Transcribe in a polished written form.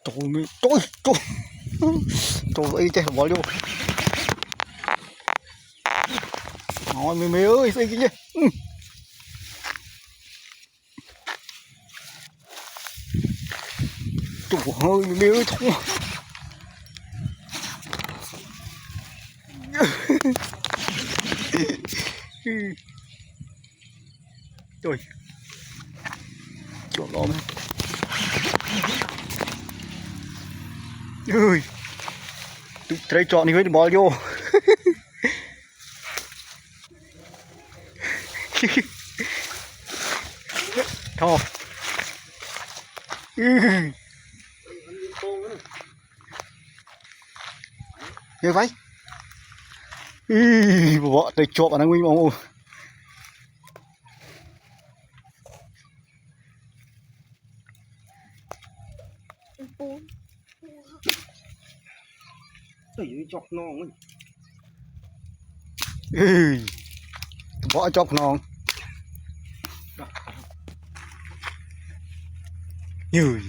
Trời ơi chết bỏ vô. Nói mày ơi sao cái gì. Trời ơi mày ơi không. Trời. Chuột lộn. Ơi. Tụi trái chọn đi với bỏ vô. Thôi. Như vậy. Bỏ tay chọn vào nó nguyên mong. Ui chọc non ấy. Bỏ chọc non. Như